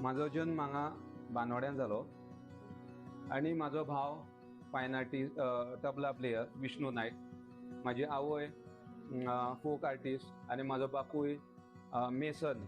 माझो जन्म हांगा बानवाड्यान जालो आणि माझो भाव फायन आर्टिस्ट तबला प्लेयर विष्णू नायक, माझी आवय फोक आर्टिस्ट आणि माझो बापूय मेसन.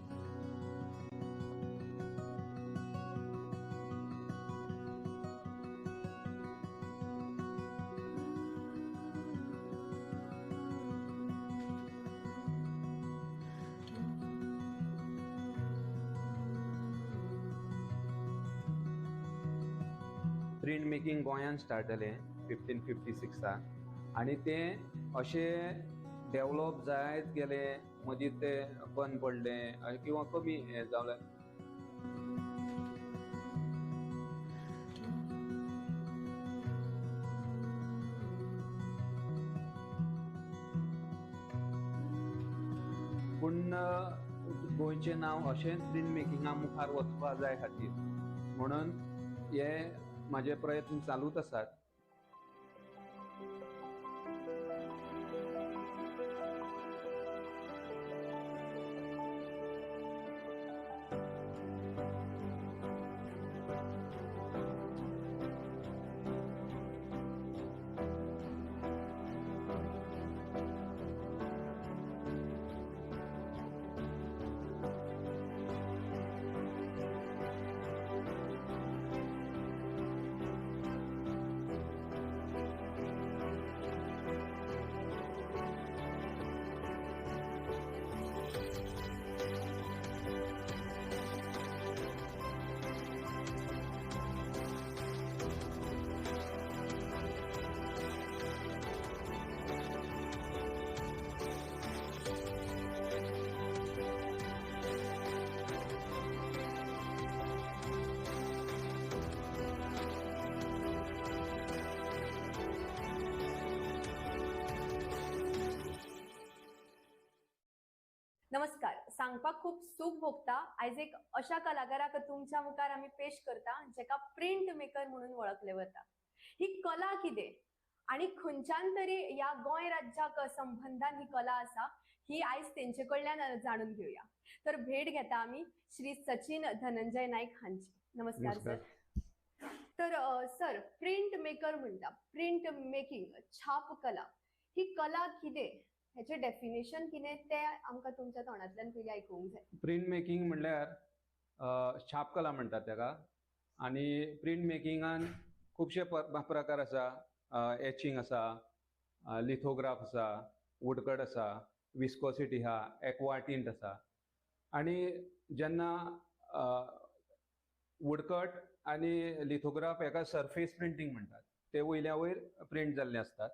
प्रिंट मेकिंग गोंयांत स्टार्ट जालें 1556 आणि ते अशें डेव्हलप जायत गेले, मदीं ते बंद पडले किंवा कमी जावले. पूण गोंयचें नांव अशेंच प्रिंट मेकिंगा मुखार वचपा जाय खातीर म्हणून हे माझे प्रयत्न चालूच आसात. नमस्कार. सांगपाक खूप सूख भोगता. आयज एक अशा कलाकाराक तुमच्या मुखार आम्ही पेश करता जेका प्रिंट मेकर म्हणून वळखले वता. ही कला कितें आणि खंयच्यान तरी या गोंय राज्याक संबंधान ही कला आसा ही आयज तेंचे कडल्यान जाणून घेऊया. तर भेट घेता आम्ही श्री सचिन धनंजय नाईक हांची. नमस्कार सर. तर सर, प्रिंट मेकर म्हणटा, प्रिंट मेकिंग छाप कला, ही कला कितें, ह्याचे डेफिनेशन कितें ते आमकां तुमच्या तोंडातल्यान पयलीं आयकूंक जाय. प्रिंट मेकिंग म्हणल्यार छापकला म्हणटात तेका. आणि प्रिंट मेकिंगान खुबशे प्रकार आसा. एचिंग आसा, लिथोग्राफ आसा, वुडकट आसा, विस्कोसिटी आहा, एक्वाटिंट आसा. आणि जेन्ना वुडकट आणि लिथोग्राफ एका सरफेस प्रिंटिंग म्हणटात, ते वयल्या वयर प्रिंट जाल्ले असतात.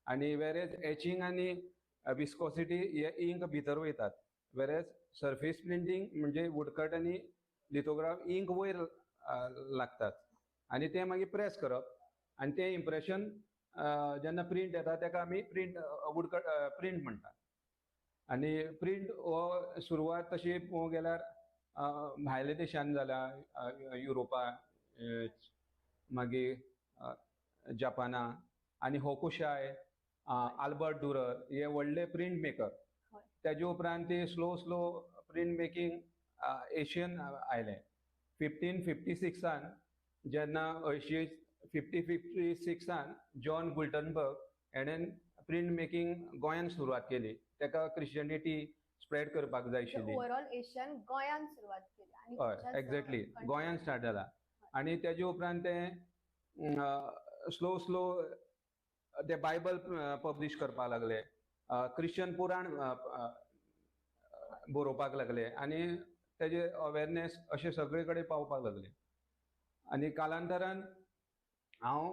आणि वेरेज एचिंग आणि विस्कोसिटी हे इंक भितर वयतात. वेरेज सरफेस प्रिंटिंग म्हणजे वुडकट आणि लिथोग्राफ इंक वयर लागतात आणि ते मागीर प्रेस करप आणि ते इम्प्रेशन जेन्ना प्रिंट येता तेका आमी प्रिंट वुडकट प्रिंट म्हणटात. आणि प्रिंट हो सुरवात तशी पळोवंक गेल्यार भायल्या देशांत जाल्या, युरोपा, मागीर जपाना आणि होकुशाय, आल्बर्ट डुरर हे व्हडले प्रिंट मेकर. त्याच्या उपरांत ते स्लो प्रिंट मेकिंग एशियन आयले. 1556 जेन्ना 1556 जॉन गुल्टनबर्ग हेणेन प्रिंट मेकिंग गोंयांत सुरवात केली. तेका क्रिश्चियनिटी स्प्रेड करपाक जाय आशिल्ली. ओवरऑल एशियन गोंयांत सुरवात केली. हय, एक्झॅक्टली गोंयांत स्टार्ट जाला. आणि त्याच्या उपरांत ते स्लो ते बायबल पब्लिश करपाक लागले, क्रिश्चन पुराण बरोवपाक लागले आणि तेजे अवेरनेस अशे सगळे कडेन पावपाक लागले. आणि कालांतरान हांव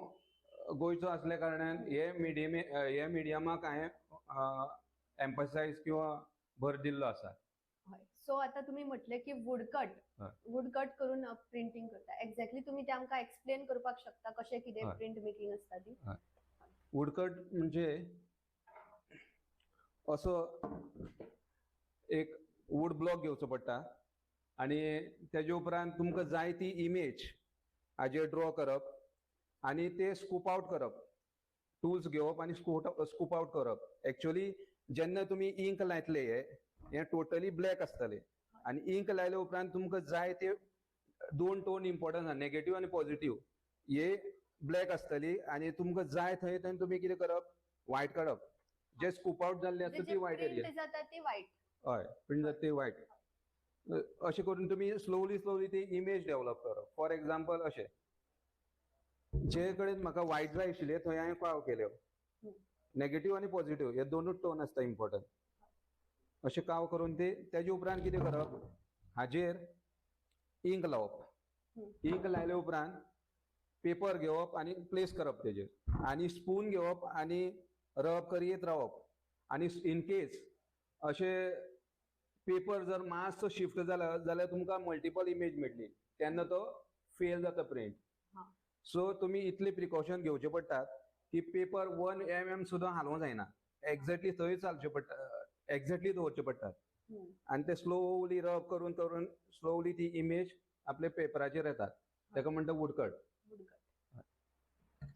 गोंयचो असल्या कारणान हे मिडियमाक हांवें एम्फसायज किंवा भर दिल्लो आसा. सो आता तुम्ही म्हटले की वुडकट करून प्रिंटिंग करता. एक्झॅक्टली तुम्ही ते आमकां एक्सप्लेन करपाक शकता कशें कितें प्रिंट मेकिंग असता ती? वुडकट म्हणजे असो एक वूड ब्लॉक घेवचो पडटा आणि तेजे उपरांत तुमकां जाय ती इमेज हाजेर ड्रॉ करप आणि ते स्कूप आउट करप. टूल्स घेवप आणि स्कूप आउट करप. एक्चुअली जेन्ना तुम्ही इंक लायतले हे टोटली ब्लॅक आसतले आणि इंक लायले उपरांत तुमकां जाय ते दोन टोन इम्पॉर्टंट आसा, नेगेटिव्ह आनी पॉझिटिव्ह. हे ब्लॅक आसतली आनी तुमकां जाय थंय तुमी कितें करप, व्हायट काडप. जे स्कूप आउट जाल्ले आसता ती व्हायट एरिया. प्रिंट जाता ती व्हाईट. हय, प्रिंट जाता ती व्हायट. अशें करून तुमी स्लोली ती इमेज डेव्हलप करप. फॉर एक्झाम्पल अशें, जे कडेन म्हाका व्हायट जाय आशिल्ले थंय हांवें काळो केल्यो. नेगेटिव्ह आनी पॉझिटिव्ह हे दोनूच टोन आसता इम्पॉर्टंट. अशें काव करून तेजे उपरांत कितें करप, हाजेर इंक लावप. इंक लायले उपरांत पेपर घेवप आनी प्लेस करप तेजेर, आनी स्पून घेवप आनी रब करीत रावप. आनी इन केस अशें पेपर जर मातसो शिफ्ट जाला जाल्यार तुमकां मल्टिपल इमेज मेळटली, तेन्ना तो फेल जाता प्रिंट. सो तुमी इतले प्रिकॉशन घेवचे पडटात की पेपर 1 mm सुद्दां हालोवं जायना. एक्झॅक्टली थंय चालचें पडटा, एक्झॅक्टली दवरचे पडटात. आनी ते स्लोली रब करून करून स्लोली ती इमेज आपल्या पेपराचेर येतात. ताका म्हणटा वुडकट.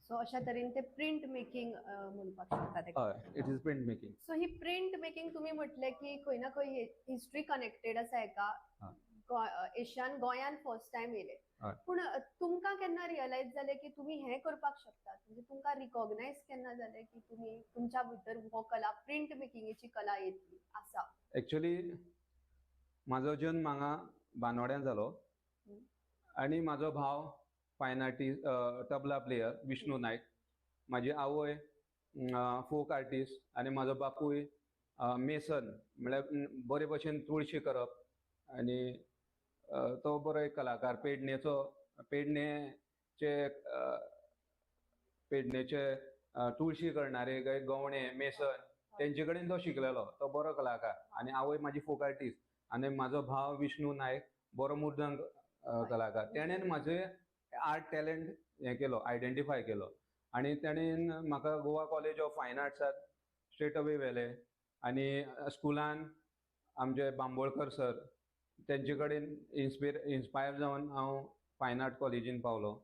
सो अशा तरेन ते प्रिंट मेकिंग म्हणपाक शकता तेका. हय, it is print making. So he print making तुम्ही म्हटले की खंय ना खंय हिस्ट्री कनेक्टेड आसा हेका. एशियान गोंयान फर्स्ट टाइम येयले. पूण तुमकां केन्ना रियलायज जालें की तुमी हें करपाक शकतात, म्हणजे तुमकां रिकॉग्नायज केन्ना जालें की तुमी तुमच्या भितर हो कला, प्रिंट मेकिंगेची कला येतली आसा? एक्चुअली म्हाजो जन्म हांगा बानवाड्यान जालो आनी म्हाजो भाव फायन आर्टिस्ट, तबला प्लेयर विष्णू नायक. म्हाजी आवय फोक आर्टिस्ट आनी म्हाजो बापूय मेसन, म्हळ्यार बरे भशेन तुळशी करप. आनी तो बरो एक कलाकार. पेडणेचे तुळशी करणारे गवणे, मेसन, तेंचे कडेन तो शिकलेलो. तो बरो कलाकार. आनी आवय म्हाजी फोक आर्टिस्ट आनी म्हाजो भाव विष्णू नायक बरो मुर्दंग कलाकार. तेणेन म्हाजे आर्ट टॅलंट हें केलो, आयडेंटिफाय केलो. आनी तेणेन म्हाका गोवा कॉलेज ऑफ फायन आर्ट्सांत स्ट्रेट अवे व्हेलें. आनी स्कुलान आमचे बांबोळकर सर, तेंचे कडेन इन्स्पायर जावन हांव फायन आर्ट कॉलेजीन पावलो.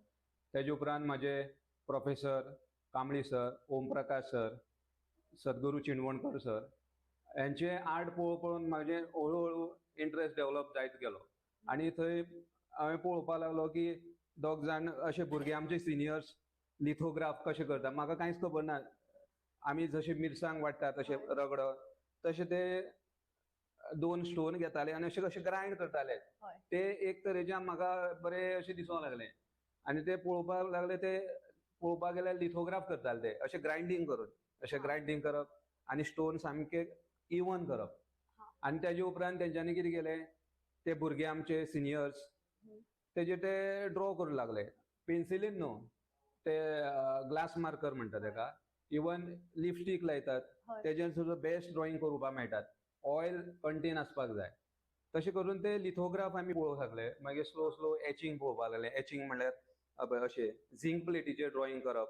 तेजे उपरांत म्हाजे professor Kambli sir, Om Prakash sir, सद्गुरू चिणवणकर सर, हेंचे आर्ट पळोवन म्हाजें हळू हळू इंट्रस्ट डेव्हलप जायत गेलो. आनी थंय हांवें पळोवपाक लागलो की दोग जाण अशे भुरगे आमचे सिनियर्स लिथोग्राफ कशें करता. म्हाका कांयच खबर ना. आमी जशे मिरसांग वाडटा तशे रगडो, तशे ते 2 स्टोन घेताले आनी अशे कशे ग्रायंड करताले. ते एक तरेच्यान म्हाका बरें अशें दिसूंक लागलें. आनी ते पळोवपाक लागले, ते पळोवपाक गेल्यार लिथोग्राफ करताले ते अशें ग्रायंडींग करून, अशें ग्रायंडींग करप आनी स्टोन सामके इवन करप. आनी तेजे उपरांत तेंच्यांनी कितें केलें, ते भुरगे आमचे सिनियर्स तेजे ते ड्रॉ करूंक लागले. पेन्सिलीन न्हू, ते ग्लास मार्कर म्हणटा तेका. इवन लिपस्टीक लायतात, तेजेर सुद्दां बेस्ट ड्रॉइंग करपाक मेळटात. ऑयल कंटेन आसपाक जाय. तशें करून ते लिथोग्राफ आमी पळोवंक लागले. मागीर स्लो एचिंग पळोवपाक लागले. एचिंग म्हणल्यार अशें झिंक प्लेटीचेर ड्रॉइंग करप.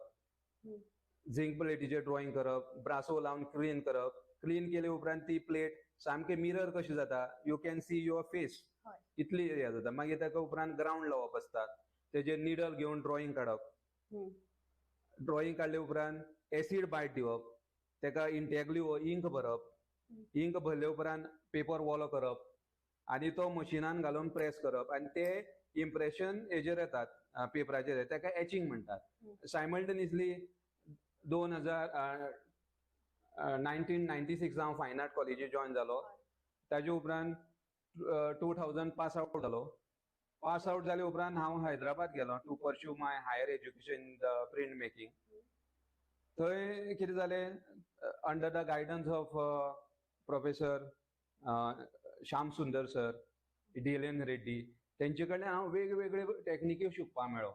झिंक प्लेटीचेर ड्रॉइंग करप, ब्रासो लावन क्लीन करप. क्लीन केले उपरांत ती प्लेट सामके मिरर कशी जाता, you can see your face, इतली हें जाता. मागीर ताका उपरांत ग्राउंड लावप आसता. तेजेर निडल घेवन ड्रॉइंग काडप. ड्रॉइंग काडले उपरांत एसीड बायट दिवप. तेका इंटेग्ल्यू इंक भरप. इंक भरले उपरांत पेपर वॉलो करप आनी तो मशिनान घालून प्रेस करप. आनी ते इम्प्रेशन हेजेर येतात, पेपराचेर येता. तेका एचिंग म्हणटात. सायमल्टेनियसली 1996 हांव फायन आर्ट कॉलेजीक जॉयन जालो. ताजे उपरांत 2000 पास आउट जालो. पास आउट जाले उपरांत हांव हैदराबाद गेलो to pursue my higher education in the print making. थंय कितें जालें, under the guidance of professor Shyam Sundar sir, DLN Reddy, तेंचे कडल्यान हांव वेगवेगळे टॅक्निकी शिकपाक मेळ्ळो.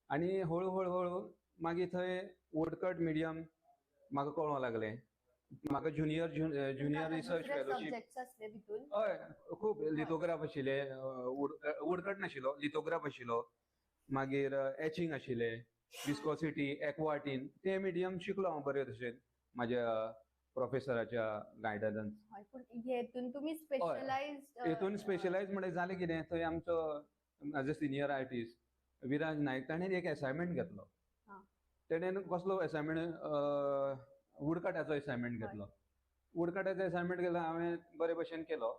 आनी हळू हळू मागीर थंय वुडकट मिडियम म्हाका कळोंक लागलें. म्हाका ज्युनियर रिसर्च फेलोशीप, हय, खूब लिथोग्राफ आशिल्ले. वुडकट नाशिल्लो, लिथोग्राफ आशिल्लो. मागीर एचिंग आशिल्लें, विस्कोसिटी, एक्वाटीन, ते मिडियम शिकलो हांव बरे तशेन म्हाज्या प्रोफेसराच्या गायडन्स. हेतून तुम्ही स्पेशलाइज्ड, हेतून स्पेशलाइज म्हणजे जालें कितें, थंय आमचो म्हाजो सिनियर आर्टिस्ट विराज नायक, ताणें एक असायनमेंट घेतलो. तेणेन कसलो असायनमेंट, वुडकटाचो असायनमेंट घेतलो. वुडकटाचो असायनमेंट केलो, हांवें बरे भशेन केलो.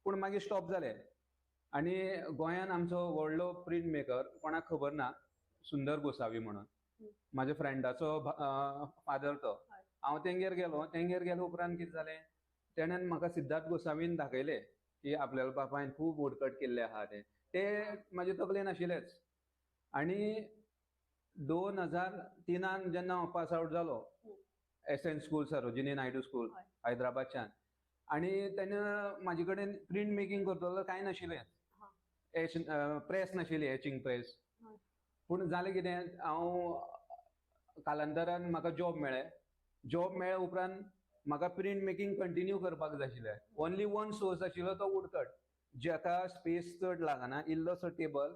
पूण मागीर स्टॉप जालें. आणि गोंयान आमचो व्हडलो प्रिंट मेकर कोणाक खबर ना, सुंदर गोसावी म्हणून. म्हाज्या फ्रेंडाचो फादर तो. हय. हांव तेंगेर गेलो उपरांत कितें जालें, तेणेन म्हाका सिद्धार्थ गोसावीन दाखयलें की आपल्या बापायन खूब वुडकट केल्ले आहा ते. ते म्हाजे तकलेन आशिल्लेच. आणि 2003 जेन्ना हांव पास आवट जालो, SN school, Sarojini Naidu school, हय. हैदराबादच्यान. आणि तेन्ना म्हाजे कडेन प्रिंट मेकिंग करतलो कांय नाशिल्लें. प्रेस नाशिल्ली, एचिंग प्रेस. हय. पूण जालें कितें, हांव कालांतरान म्हाका जॉब मेळ्ळें. जॉब मेळ्ळ्या उपरांत म्हाका प्रिंट मेकिंग कंटिन्यू करपाक जाय आशिल्लें. ओन्ली वन सोर्स आशिल्लो तो वुडकट, जेका स्पेस चड लागना, इल्लोसो टेबल.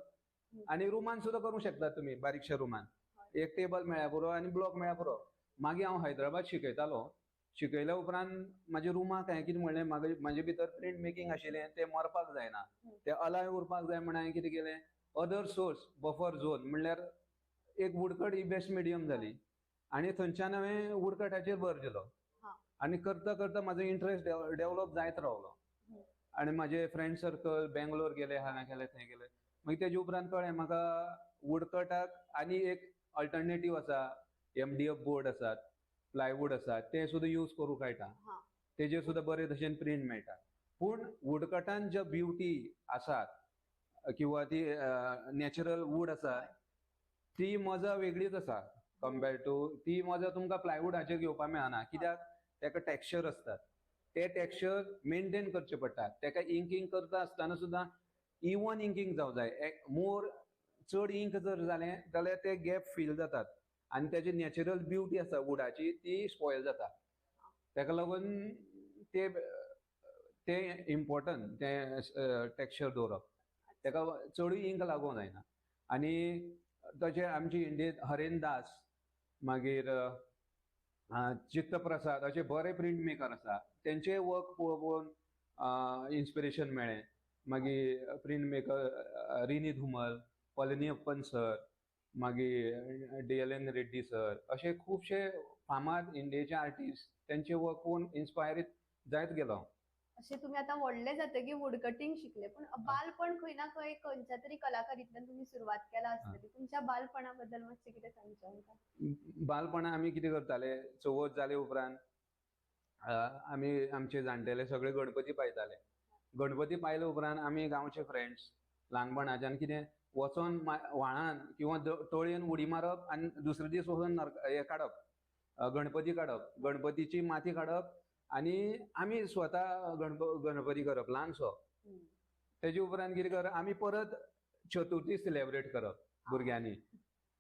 आणि रुमान सुद्दां करूंक शकतात तुमी, बारीकशा रुमान. एक टेबल मेळ्ळ्या पुरो आनी ब्लॉक मेळ्ळ्या पुरो. मागीर हांव हैदराबाद शिकयतालो. शिकयल्या उपरांत म्हाज्या रुमाक हांवें कितें म्हणलें, म्हाजे भितर प्रिंट मेकिंग आशिल्लें तें मरपाक जायना, तें अलायव उरपाक जाय म्हण हांवें कितें केलें, अदर सोर्स, बफर झोन म्हणल्यार एक वुडकट ही बेस्ट मिडियम जाली. आनी थंयच्यान हांवें वुडकटाचेर भर दिलो. आनी करता करता म्हाजो इंट्रस्ट डेवलप जायत रावलो. आनी म्हाजे फ्रेंड सर्कल बेंगलोर गेले, हांगा गेले, थंय गेले. मागीर तेजे उपरांत कळ्ळें म्हाका वुडकटाक आनी एक अल्टरनेटीव आसा. MDF बोर्ड आसात, प्लायवूड आसात, ते सुद्दां यूज करूंक कळटा. तेजेर सुद्दां बरे भशेन प्रिंट मेळटा. पूण वुडकटान ज्यो ब्युटी आसात किंवा ती नॅचरल वूड आसा, ती मजा वेगळीच आसा कंपेर्ड टू. ती मजा तुमकां प्लायवूडाचेर घेवपाक मेळना. कित्याक तेका टेक्स्चर आसतात. ते टेक्स्चर मेंटेन करचे पडटात. तेका इंकींग करता आसतना सुद्दां इवन इंकींग जावं जाय. चड इंक जर जालें जाल्यार ते गॅप फील जातात आनी तेजी नॅचरल ब्युटी आसा वुडाची ती स्पॉयल जाता. तेका लागून ते इम्पॉर्टंट, ते टेक्स्चर दवरप. तेका चडूय इंक लागूंक जायना. आनी तशें आमचे इंडियेंत हरेन दास, मागीर चित्तप्रसाद अशे बरे प्रिंट मेकर आसा. तेंचे वर्क पळोवन इन्स्पिरेशन मेळ्ळें. मागीर print maker Rini Dhumal, पळनीयप्पन sir, मागीर DLN रेड्डी सर, अशे खुबशे फामाद इंडियेचे आर्टिस्ट, तेंचे वर्क पळोवन इन्स्पायर जायत गेलो हांव. अशें तुमी आतां व्हडले जातकीर वुडकटिंग शिकले, पूण बालपण खंय ना खंय खंयच्या तरी कलाकारींतल्यान तुमी सुरवात केला आसतली. तुमच्या बालपणा बद्दल मातशें कितें सांगचें आमकां? बालपणां आमी कितें करताले, चवथ जाले उपरांत आमी आमचे जाणटेले सगळे गणपती पायताले. गणपती पायले उपरांत आमी गांवचे फ्रेंड्स ल्हानपणाच्यान कितें वचोन व्हाळान किंवा तळयेन उडी मारप आनी दुसरे दीस वचोन हें काडप, गणपती काडप, गणपतीची माती काडप आनी आमी स्वता गणपती करप ल्हानसो. तेजे उपरांत कितें करप, आमी परत चतुर्थी सेलेब्रेट करप भुरग्यांनी.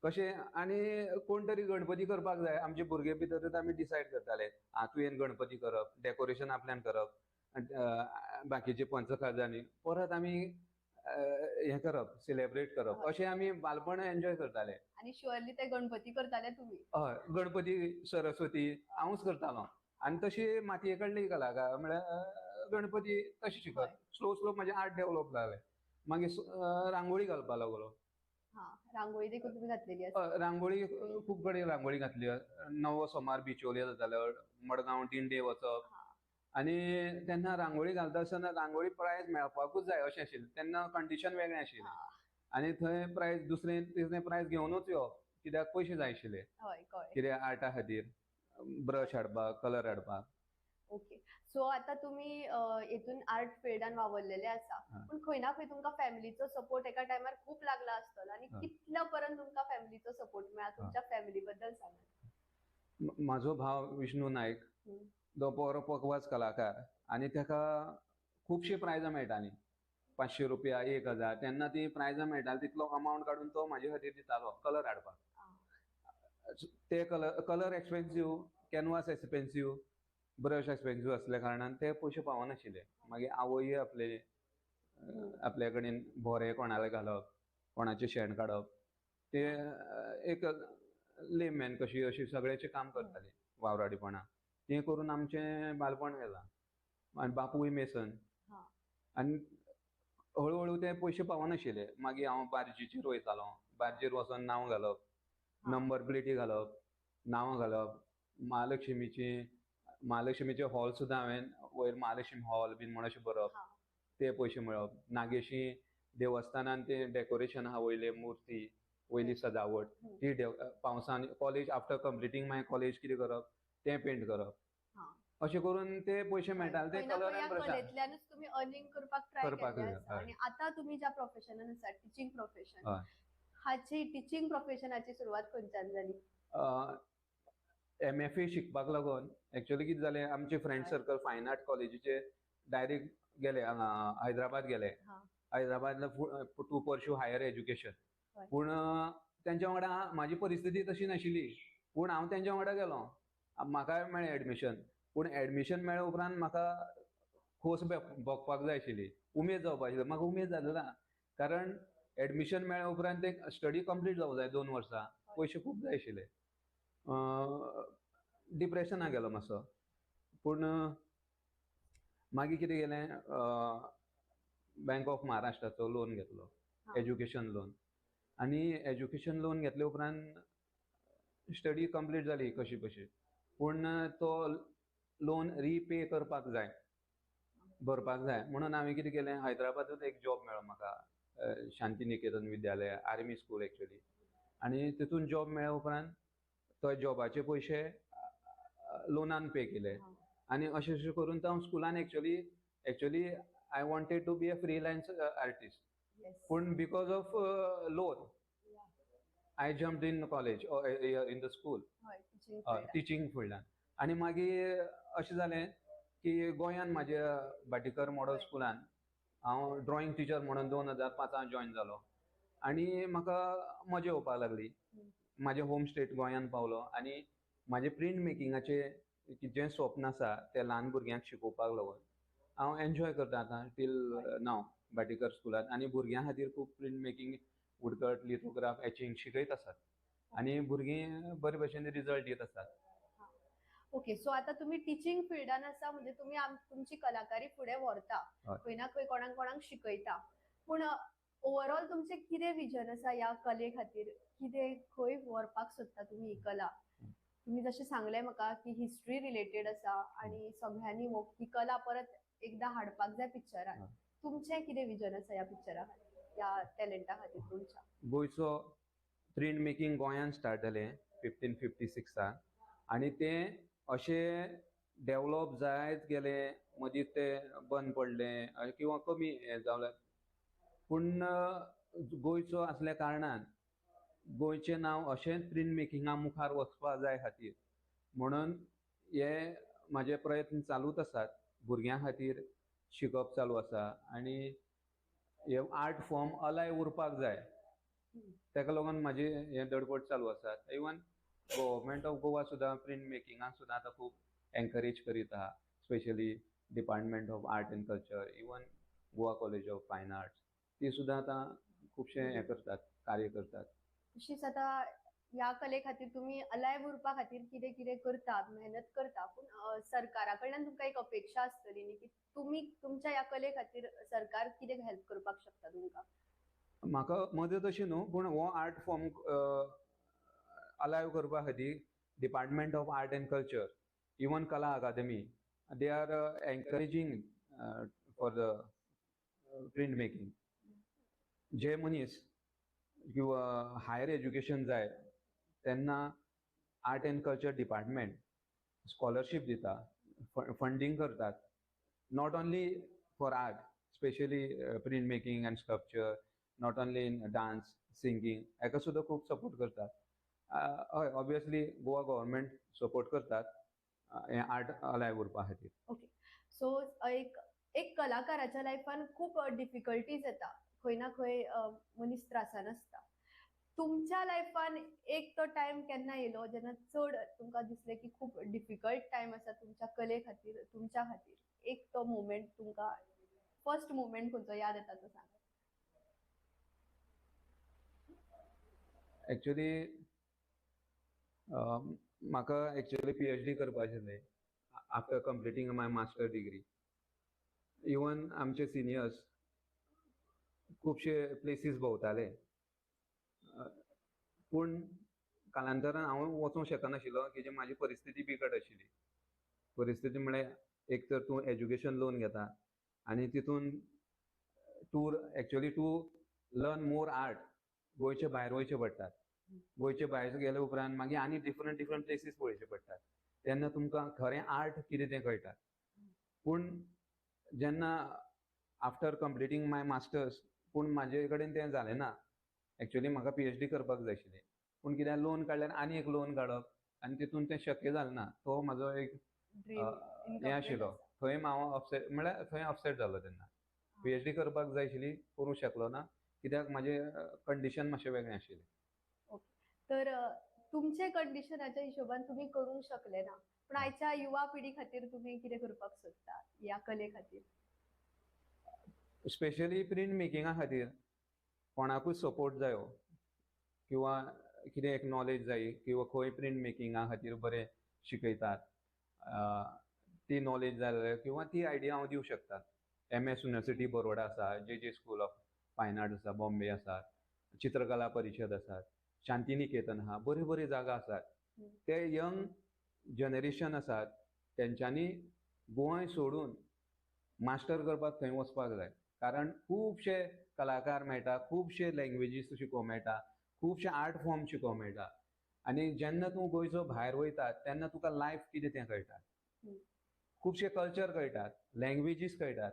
कशें, आनी कोण तरी गणपती करपाक जाय. आमचे भुरगे भितरच आमी डिसायड करताले, तुवें गणपती करप, डेकोरेशन आपल्यान करप, बाकीचे पंचखाजांनी परत आमी हें करप, सेलेब्रेट करप. अशें आमी बालपण एन्जॉय करताले. आनी शुअरली ते गणपती करताले तुमी? हय, गणपती, सरस्वती हांवूच करतालो. आनी तशी मातये कडली कलाकार म्हळ्यार गणपती तशें शिकप. स्लो स्लो म्हाजें आर्ट डेवलप जालें. मागीर रांगोळी घालपाक लागलो. रांगोळी देखून तुमी घातलेली आसा? रांगोळी खूब कडेन रांगोळी घातली. नवो सोमार बिचोले जातालो, मडगांव दिंडे वचप. आनी तेन्ना रांगोळी घालता आसतना रांगोळी प्रायज मेळपाकूच जाय अशें आशिल्लें. तेन्ना कंडिशन वेगळें आशिल्लें. आनी थंय प्रायज दुसरें तिसरें प्रायज घेवनूच येवप, कित्याक पयशे जाय आशिल्ले कितें आर्टा खातीर, ब्रश हाडपाक, कलर हाडपाक. ओके. सो आता तुम्ही हेतून आर्ट फिल्डान वावरलेले आसा, पण खंय ना खंय तुमकां फॅमिलीचो सपोर्ट एका टायमार खूप लागला आसतलो. आनी कितल्या पर्यंत तुमकां फॅमिलीचो सपोर्ट मेळ्ळा? तुमच्या फॅमिली बद्दल सांगात. म्हाजो भाव विष्णू नायक, तो बरो पकवाज कलाकार आनी तेका खुबशीं प्रायजां मेळटालीं. 500 रुपया, 1000. तेन्ना ती प्रायजां मेळटाली तितलो अमावंट काडून तो म्हाजे खातीर दितालो कलर हाडपाक. ते colour expensive, canvas expensive, brush expensive आसल्या कारणान ते पयशे पावनाशिल्ले. मागीर आवय आपले कडेन भोरे कोणाले घालप, कोणाचें शेण काडप, ते एक लेमॅन कशी अशी सगळ्याचें काम करताली वावराडीपणां. तें करून आमचें बालपण गेलां. आनी बापूय मेसन. आनी हळू हळू ते पयशे पावनाशिल्ले. मागीर हांव बार्जीचेर वयतालो. बार्जेर वचोन नांव घालप, नंबर प्लेटी घालप, नांवां घालप. महालक्ष्मीचे हॉल सुद्दां हांवें वयर महालक्ष्मी हॉल बीन म्हण अशें बरप, ते पयशे मेळप. नागेशी देवस्थानान ते डेकोरेशन आहा वयले मूर्ती वयली सजावट हम्म. ती पावसान कॉलेज आफ्टर कंप्लिटींग मागीर कॉलेज कितें करप तें पेंट करप हा. अशें करून ते पयशे मेळटाले ते खंय ना कलर खंय या एंड ब्रशान कलेंतल्यानूच तुम्ही अर्निंग करपाक ट्राय करपाक केल्ले जाय. आसा हय. आणि आता तुम्ही ज्या प्रोफेशनान आसा टिचिंग प्रोफेशन हय. हाची टिचिंग प्रोफेशनाची सुरवात खंयच्यान जाली? MFA शिकपाक लागून एक्चुअली कितें जालें आमचे फ्रेंड हय. सर्कल फायन आर्ट कॉलेजीचे डायरेक्ट गेले हांगा हैदराबाद गेले. हा. Hyderabad to pursue higher education. हय. पूण तेंच्या वांगडा म्हाजी परिस्थिती तशी नाशिल्ली. पूण हांव तेंच्या वांगडा गेलो. म्हाका मेळ्ळें एडमिशन. पूण एडमिशन मेळ्ळे उपरांत म्हाका खोस भोगपाक जाय आशिल्ली. उमेद जावपाक आशिल्ली. म्हाका उमेद जाली ना. कारण एडमिशन मेळ्ळे उपरांत एक स्टडी कंप्लीट जावंक जाय 2 वर्सां. पयशे खूब जाय आशिल्ले. डिप्रेशनाक गेलो मातसो. पूण मागीर कितें केलें बँक ऑफ महाराष्ट्राचो लोन घेतलो. हा. Education loan. आनी एज्युकेशन लोन घेतले उपरांत स्टडी कंप्लीट जाली कशी कशी. पूण तो लोन रीपे करपाक जाय. भरपाक जाय म्हणून हांवें कितें केलें हैदराबादूच एक जॉब मेळ्ळो म्हाका. शांतीनिकेतन विद्यालय आर्मी स्कूल एक्चुअली. आनी तितून जॉब मेळ्ळे उपरांत तो जॉबाचे पयशे लोनान पे केले. हा. आनी अशें अशें करून तो हांव स्कुलान actually I wanted to be a freelance artist. Yes. पूण because of loan Yeah. I jumped in college in the school हय, teaching field. टिचिंग फिल्डान. आनी मागीर अशें जालें की गोंयान म्हाज्या भाटीकर मॉडल स्कुलान हांव ड्रॉइंग टिचर म्हणून 2005 जॉयन जालो. आनी म्हाका मजा येवपाक लागली. म्हाजें होम स्टेट गोंयान पावलो आनी म्हाजें प्रिंट मेकिंगाचें जें स्वप्न आसा तें ल्हान भुरग्यांक शिकोवपाक लागून हांव एन्जॉय करता आतां टील नाव भाटीकर स्कुलान. आनी भुरग्यां खातीर खूब print making woodcut lithograph etching शिकयत आसात. आनी भुरगीं बरे भशेन रिजल्ट दित आसात. ओके, सो आता तुम्ही टीचिंग फिल्डान आसा म्हणजे तुम्ही तुमची कलाकारी फुडें व्हरता. हय. खंय ना खंय कोणाक कोणाक शिकयता. पूण ओवरऑल तुमचें कितें विजन आसा ह्या कले खातीर? कितें खंय व्हरपाक सोदता तुमी ही कला? तुम्ही जशें सांगलें म्हाका की हिस्ट्री रिलेटेड आसा आनी सगळ्यांनी ही कला परत एकदा हाडपाक जाय पिक्चरान. तुमचें कितें विजन आसा ह्या पिक्चरा खातीर, ह्या टॅलंटा खातीर तुमच्या? गोंयचो प्रिंट मेकिंग गोंयान स्टार्ट जालें 1556 आनी तें अशें डेवलप जायत गेलें. मदींच तें बंद पडलें किंवा कमी हें जालें. पूण गोंयचो आसल्या कारणान गोंयचें नांव अशेंच प्रिंट मेकिंगा मुखार वचपा जाय खातीर म्हणून हे म्हाजे प्रयत्न चालूच आसात. भुरग्यां खातीर शिकप चालू आसा आनी हे आर्ट फॉर्म अलायव उरपाक जाय. तेका लागून म्हाजी हे धडपड चालू आसा. इवन गव्हर्मेंट ऑफ गोवा सुद्दां प्रिंट मेकिंगाक सुद्दां आतां खूब एनकरेज करीत आहा. Specially department of art and culture, even Goa college of फायन आर्ट्स ती सुद्दां आतां खुबशे हे करतात, कार्य करतात. तशीच आता ह्या कले खातीर तुम्ही अलायव उरपा खातीर कितें कितें करता, मेहनत करता. पूण सरकारा कडल्यान तुमकां एक अपेक्षा आसतली न्ही की तुम्ही तुमच्या ह्या कले खातीर सरकार कितें हेल्प करपाक शकता तुमकां? म्हाका मदत अशी न्हू पूण हो आर्ट फॉर्म अलायव करपा खातीर department of art and culture, even Kala Akademi they are encouraging for the print making. जे मनीस किंवा हायर एज्युकेशन जाय तेन्ना art and culture department scholarship दिता, फंडिंग करतात. Not only for art, specially print making and sculpture, not only in dance singing हेका सुद्दां खूब सपोर्ट करतात. हय, ऑब्वियसली गोवा गव्हर्मेंट सपोर्ट करतात हे आर्ट अलायव उरपा खातीर. ओके, सो एक कलाकाराच्या लायफान खूप डिफिकल्टीज येता. खंय ना खंय मनीस त्रासान आसता. तुमच्या लायफान एक तो टाइम केन्ना येयलो जेन्ना चड तुमकां दिसलें की खूप डिफिकल्ट टाइम आसा तुमच्या कले खातीर, तुमच्या खातीर? एक तो मोमेंट तुमकां, फर्स्ट मोमेंट खंयचो याद येता तो सांगा. एक्चुअली म्हाका एक्चुअली PhD करपा आशिल्लें आफ्टर कंप्लिटींग माय मास्टर डिग्री. इवन आमचे सिनियर्स खुबशे प्लेसीस भोंवताले. पूण कालांतरान हांव वचूंक शकनाशिल्लो कित्याक म्हाजी परिस्थिती बिकट आशिल्ली. परिस्थिती म्हळ्यार एक तर तूं एज्युकेशन लोन घेता आनी तितून tour actually to learn more art गोंयचे भायर वयचे पडटात. गोंयचे भायर गेले उपरांत मागीर आनी डिफरंट प्लेसीस पळोवचे पडटात. तेन्ना तुमकां खरें आर्ट कितें तें कळटा. पूण जेन्ना आफ्टर कंप्लिटींग माय मास्टर्स पूण म्हाजे कडेन तें जालें ना. एक्च्युअली म्हाका PhD करपाक जाय आशिल्लें. पूण कित्याक लोन काडल्यार आनी एक लोन काडप आनी तितून तें शक्य जालें ना. तो म्हाजो एक हें आशिल्लो. थंय हांव अपसेट म्हळ्यार थंय अपसेट जालो तेन्ना. PhD करपाक जाय आशिल्ली, करूंक शकलो ना. कित्याक म्हाजें कंडिशन मातशें वेगळें आशिल्लें. तर तुमचे कंडिशनाच्या हिशोबान तुम्ही करूंक शकले ना. पण आयच्या युवा पिढी खातीर तुम्ही कितें करपाक सोदता ह्या कले खातीर? स्पेशली प्रिंट मेकिंगा खातीर कोणाकूय सपोर्ट जायो किंवा कितें एक नॉलेज जायी किंवा खंय प्रिंट मेकिंगा खातीर बरें शिकयतात ती नॉलेज जाय जाल्यार किंवा ती आयडिया हांव दिवंक शकता. MS युनिव्हर्सिटी बरोडा आसा, JJ स्कूल ऑफ फायन आर्ट आसा, बॉम्बे आसात, चित्रकला परिशद आसात, शांतीनिकेतन आहा, बऱ्यो जागा आसात. ते यंग जनरेशन आसात तेंच्यांनी गोंय सोडून मास्टर करपाक थंय वचपाक जाय. कारण खुबशे कलाकार मेळटा, खुबशे लँग्वेजीस शिकोवंक मेळटा, खुबशे आर्ट फॉर्म शिकोवंक मेळटा. आनी जेन्ना तूं गोंयचो भायर वयता तेन्ना तुका लायफ कितें तें कळटा. खुबशे कल्चर कळटात, लँग्वेजीस कळटात,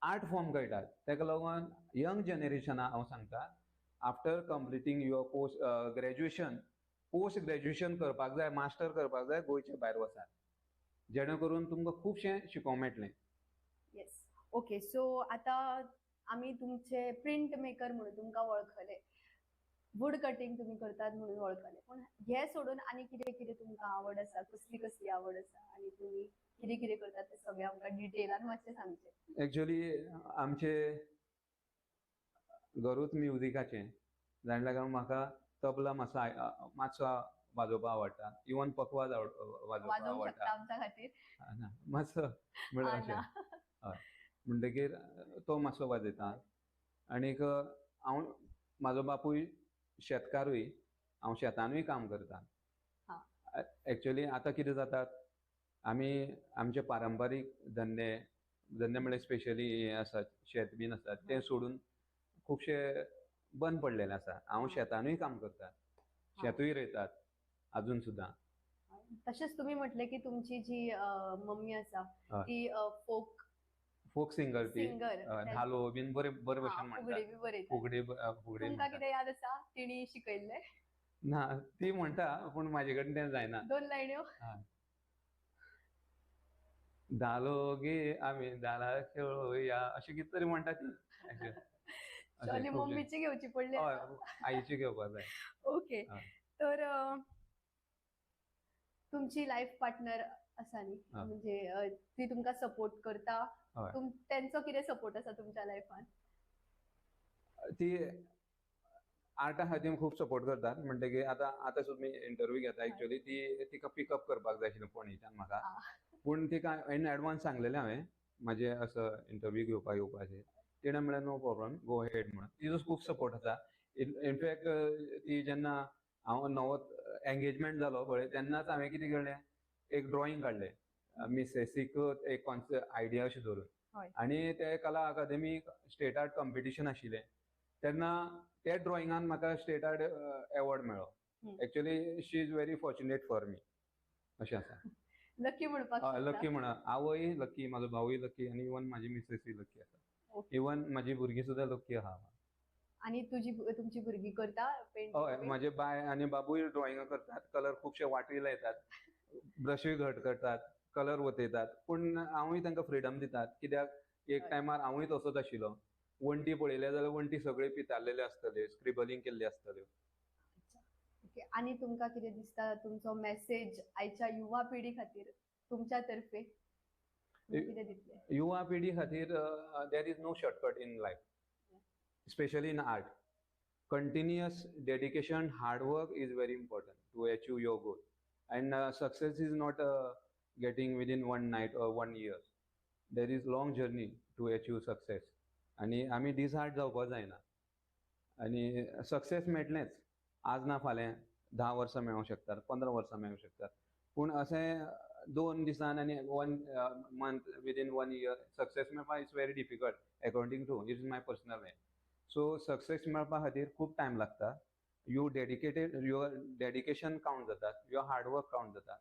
आर्ट फॉर्म कळटात. ताका लागून यंग जनरेशनाक हांव सांगता आफ्टर कंप्लिटींग युअर पोस्ट ग्रॅज्युएशन करपाक जाय, मास्टर करपाक जाय, गोंयचे भायर वचात. जेणे करून तुमकां खुबशें शिकोवंक मेळटलें. येस. ओके. सो आतां आमी तुमचे प्रिंट मेकर म्हणून तुमकां वळखले. वूड कटिंग तुम्ही करतात म्हणून वळखले. पण हे सोडून आनी कितें तुमकां आवड आसा? कसली आवड आसा? आनी तुम्ही कितें करतात ते सगळें आमकां डिटेलान मातशें सांगचें. एक्च्युअली आमचे घरूच म्युजिकाचें जाणे लागून म्हाका तबला मातसो वाजोवपाक आवडटा. इवन पखवाज वाजोवपाक वाजोवंक शकता आवडटा. आमच्या खातीर? ना मातसो म्हळ्यार अशें. हय. म्हणटकीर तो मातसो वाजयता. आनीक हांव म्हाजो बापूय शेतकारूय, हांव शेतानूय काम करता. एक्च्युअली आतां कितें जातात आमी आमचे पारंपारीक धंदे म्हळ्यार स्पेशली हे आसात शेत बीन आसात ते सोडून खुबशे बंद पडलेले आसा. हांव शेतानूय काम करता, शेतूय रोयतात अजून सुद्दां. तशेंच तुम्ही म्हटले की तुमची जी मम्मी आसा ती फोक सिंगर ती सिंगर धालो बीन बरे भशेन म्हणटा. फुगडी तुमकां कितें याद आसा तिणी शिकयल्लें? ना ती म्हणटा पूण म्हाजे कडेन तें जायना. 2 लायन्यो? धालो गे आमी धाला खेळुया अशें कितें तरी म्हणटा ती. आनी मम्मीची घेवची पडली? हय, आईची घेवपाक जाय. ओके. तर तुमची लाईफ पार्टनर आसा न्ही, म्हणजे ती तुमकां सपोर्ट करता. तेंचो कितें सपोर्ट आसा तुमच्या लायफान? ती आर्टा खातीर खूब सपोर्ट करतात. म्हणटकीर आतां सुद्दां इंटरव्यू घेता. एक्च्युअली तिका पिकअप करपाक जाय आशिल्लें फोंडेच्यान म्हाका. पूण तिका इन एडवान्स सांगलेलें हांवें म्हाजे असो इंटरव्यू घेवपाक येवपाचें. तिणें म्हणलें नो प्रॉब्लम गो हेड म्हणून. तिजो खूब सपोर्ट आसा. इनफॅक्ट ती जेन्ना हांव नवो एंगेजमेंट जालो पळय तेन्नाच हांवें कितें केलें एक ड्रॉइंग काडलें मिसेसीक एक आयडिया अशी धरून. आनी ते कला अकादेमीक स्टेट आर्ट कॉम्पिटिशन आशिल्लें तेन्ना त्या ड्रॉइंगान म्हाका स्टेट आर्ट एवॉर्ड मेळ्ळो. Actually she is very fortunate for me अशें आसा. लकी म्हणपाक लकी म्हणा. आवय लकी, म्हाजो भावूय लकी आनी इवन म्हाजी मिसेसूय लकी आसा. इवन म्हाजी भुरगीं सुद्दां लकी आहा. आनी तुमची भुरगीं करता पेंट? हय, म्हाजे बाय आनी बाबूय ड्रॉइंगा करतात. कलर खुबशे वाटूय लायतात, ब्रशूय घट करतात, कलर वतयतात. पूण हांवूय तांकां फ्रिडम दितात. कित्याक एक टायमार हांवूय तसोच आशिल्लो. वण्टी पळयले जाल्यार वण्टी सगळे पितारलेले आसतले, स्क्रिबलिंग केल्ल्यो आसतल्यो. ओके. आनी तुमकां कितें दिसता तुमचो मेसेज आयच्या युवा पिढी खातीर तुमच्या तर्फे कितें दितले? युवा पिढी खातीर there is no shortcut in life, specially in art. Continuous dedication, hard work is very important to achieve your goal. And success is not getting within 1 night or 1 year. There is long journey to achieve success. आनी आमी डिसहार्ट जावपाक जायना. आनी success मेळटलेंच. आज ना फाल्यां 10 वर्सां मेळोंक शकतात, 15 वर्सां मेळोंक शकतात. पूण अशें 2 दिसान आनी 1 मंथ विदीन 1 year सक्सेस मेळपाक is very difficult. According to it is my personal way. So success मेळपा खातीर खूब टायम लागता. युअर डेडिकेशन काउंट जाता, युअर हार्डवर्क काउंट जाता,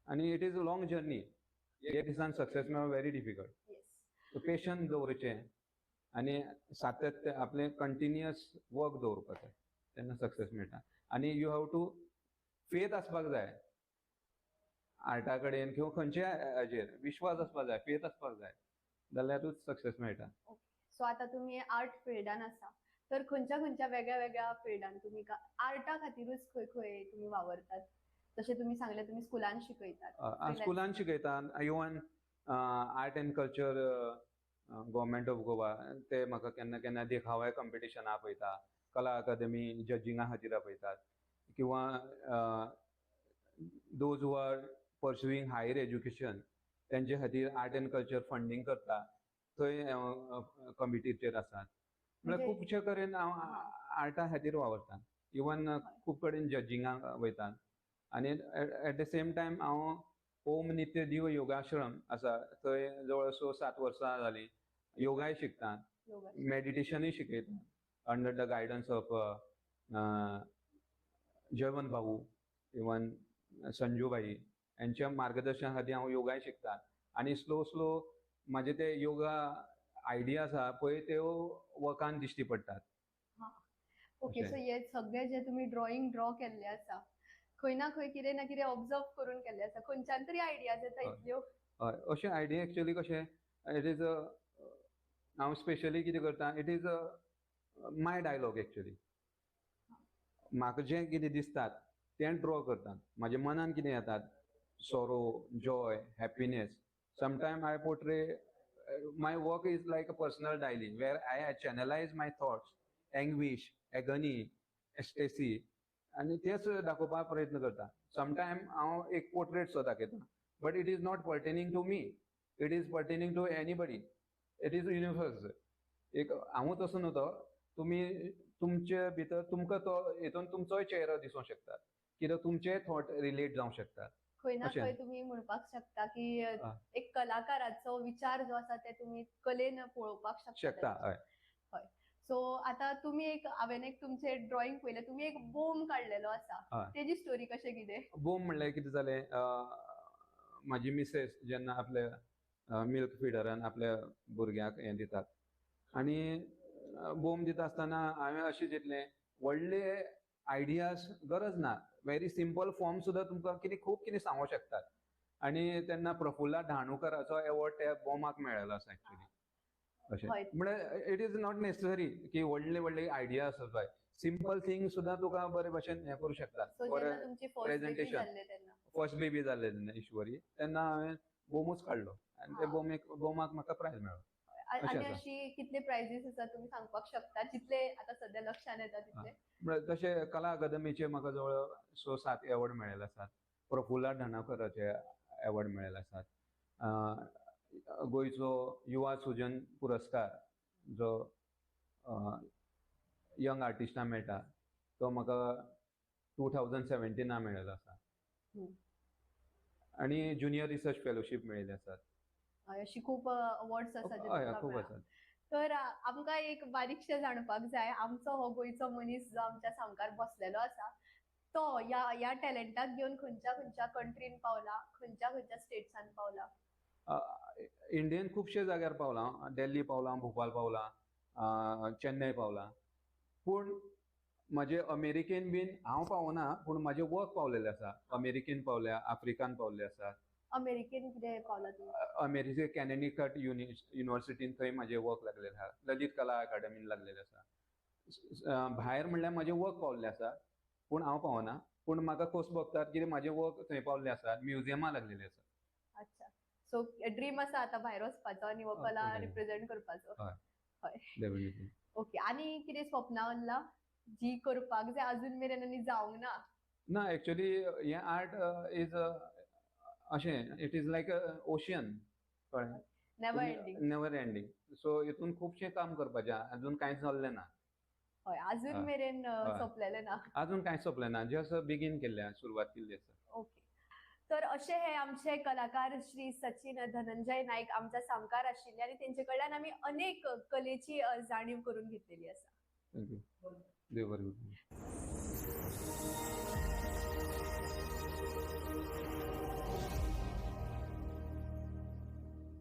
आनी it is a long journey. एक दिसान सक्सेस मेळप very difficult. Yes. So patience दवरचें आनी सातत्य आपलें कंटिन्युअस वर्क दवरपाचें, तेन्ना सक्सेस मेळटा. आनी यू हॅव टू फेथ आसपाक जाय आर्टा कडेन किंवा खंयच्याय हाजेर विश्वास आसपाक जाय, फेथ आसपाक जाय, जाल्यारूच सक्सेस मेळटा. सो आता तुम्ही आर्ट फिल्डान आसा, तर खंयच्या खंयच्या वेगळ्या वेगळ्या फिल्डान तुम्ही आर्टा खातीरूच खंय खंय तुम्ही वावरतात? जशें तुम्ही सांगले तुम्ही स्कुलान शिकयतात. स्कुलान शिकयता. Even art and culture government of Goa ते म्हाका केन्ना केन्ना देखाव्या कॉम्पिटिशनां आपयता, कला अकादमी जजींगा खातीर आपयतात, किंवा those who are pursuing higher education तेंचे खातीर आर्ट एंड कल्चर फंडींग करता, थंय कमिटीचेर आसात. म्हळ्यार खुबशे कडेन हांव आर्टा खातीर वावरतां. इवन खूब कडेन जजींगाक वयता. आनी एट द सेम टायम हांव ओम नित्य दिव योगाश्रम आसा, थंय जवळ 6-7 वर्सां जालीं योगाय शिकता, मेडिटेशनूय शिकयता under the guidance of Jaywant भाऊ, इवन संजूबाई यांच्या मार्गदर्शना खातीर हांव योगाय शिकता. आनी स्लो स्लो म्हाजे ते योगा आयडिया आसा पळय त्यो वर्कान दिश्टी पडटात. ओके. सो हे सगळे जे तुम्ही ड्रॉ केल्ले आसा, खंय ना खंय कितें ना कितें ऑब्जर्व करून केल्ले आसा, खंयच्यान तरी आयडियाज येता इतल्यो? हय, अशें आयडिया एक्चुअली कशें इट इज हांव स्पेशली कितें करता, it is my dialogue actually. म्हाका जें कितें दिसतात तें ड्रॉ करता. म्हाज्या मनान कितें येतात, sorrow, joy, happiness. Sometime I portray my work is like a personal diary where I channelise my thoughts, anguish, agony, ecstasy, आनी तेच दाखोवपाक प्रयत्न करता. समटायम हांव एक पोर्ट्रेट सो दाखयता, but it is not pertaining to me, it is pertaining to anybody. It is universe. एक हांवूच असो न्हू तो, तुमी तुमचे भितर तुमकां तो हेतून तुमचोय चेहरो दिसूंक शकता, कित्याक तुमचे थॉट रिलेट जावंक शकतात. खंय ना खंय तुम्ही म्हणपाक शकता की एक कलाकाराचो विचार जो आसा ते तुम्ही कलेन पळोवपाक शकता. हय. हय. सो आता तुम्ही हांवेन एक तुमचे ड्रॉइंग पळयलें, तुम्ही एक बोम काडलेलो आसा, तेजी स्टोरी कशें कितें? बोम म्हणल्यार कितें जालें, म्हाजी मिसेस जेन्ना आपल्या मिल्क फिडरान आपल्या भुरग्याक हें दितात, आनी बोम दिता आसतना हांवें अशें चिंतलें व्हडले आयडियाज गरज ना, व्हेरी सिंपल फॉर्म सुद्दां तुमकां खूब कितें सांगूंक शकतात. आनी तेन्ना प्रफुल्ला ढाणूकराचो एवॉर्ड त्या बोमाक मेळ्ळेलो आसा एक्चुअली. अशें म्हळ्यार इट इज नॉट नेसेसरी की व्हडले व्हडले आयडिया आसत पळय, सिंपल थिंग सुद्दां तुका बरे भशेन हें करूं शकता. प्रेझेंटेशन फर्स्ट बेबी जाल्लें तेन्ना ईश्वरी, तेन्ना हांवें बोमूच काडलो आनी ते बोमाक म्हाका प्रायज मेळ्ळो. आनी अशी कितले प्रायजीस आसा तुम्ही सांगपाक शकता, जितले आता सध्या लक्षान येता तितले? तशें कला अकादमीचे म्हाका जवळ 6-7 एवॉर्ड मेळ्ळेले आसात. प्रफुल्ला ढाणूकराचे एवॉर्ड मेळ्ळेले आसात. गोंयचो युवा सुजन पुरस्कार जो यंग आर्टिस्टांक मेळटा, तो म्हाका 2017 मेळ्ळेलो आसा. आनी ज्युनियर रिसर्च फेलोशीप मेळिल्ली आसात. अशी खूप अवॉर्ड्स आसात जे हय, तुमकां खूब मेळ्ळा. आसात. तर आमकां एक बारीकशें जाणपाक जाय, आमचो हो गोंयचो मनीस जो आमच्या सामकार बसलेलो आसा, तो ह्या टॅलंटाक घेवन खंयच्या खंयच्या कंट्रीन पावला, खंयच्या खंयच्या स्टेट्सान पावला? इंडियेन खुबशे जाग्यार पावला. दिल्ली पावला, भोपाळ पावला, चेन्नय पावला. पूण म्हाजे अमेरिकेन बीन हांव पावना, पूण म्हाजे वर्क पावलेले आसा. अमेरिकेन पावल्या, आफ्रिकान पावले आसात. अमेरिकेन कितें पावला तुम्ही? अमेरिके कॅनेडिकट युनिव्हर्सिटीन थंय म्हाजे वर्क लागलेले आसा. ललित कला अकादमीन लागलेले आसा. भायर म्हणल्यार म्हाजे वर्क पावल्ले आसा, पूण हांव पावना. पूण म्हाका खोस भोगतात कितें म्हाजे वर्क थंय पावल्ले आसात, म्युजियमां लागलेली आसात. अच्छा. सो ड्रीम आसा आता भायर वचपाचो आनी हो कला रिप्रेझेंट करपाचो? हय, डेफिनेटली. ओके. आनी कितें स्वप्नां उरला जी करपाक जाय अजून मेरेन आनी जावंक ना? ना, एक्चुअली हें आर्ट इज अशें, it is like a ocean, कळ्ळें? Never ending. सो हितून खुबशें काम करपाचें, अजून कांयच जाल्लें ना. हय, अजून मेरेन सोंपलेलें ना. अजून कांयच सोंपलें ना, जस्ट बिगीन केल्लें, सुरवात केल्ली आसा. ओके. तर असे हे आमचे कलाकार श्री सचिन धनंजय नाईक आमचा सामकार आशिल्ले आणि तेंचे कडल्यान आमी अनेक कलेची जाणीव करून घेतलेली आसा. थँक्यू. देव बरें करूं.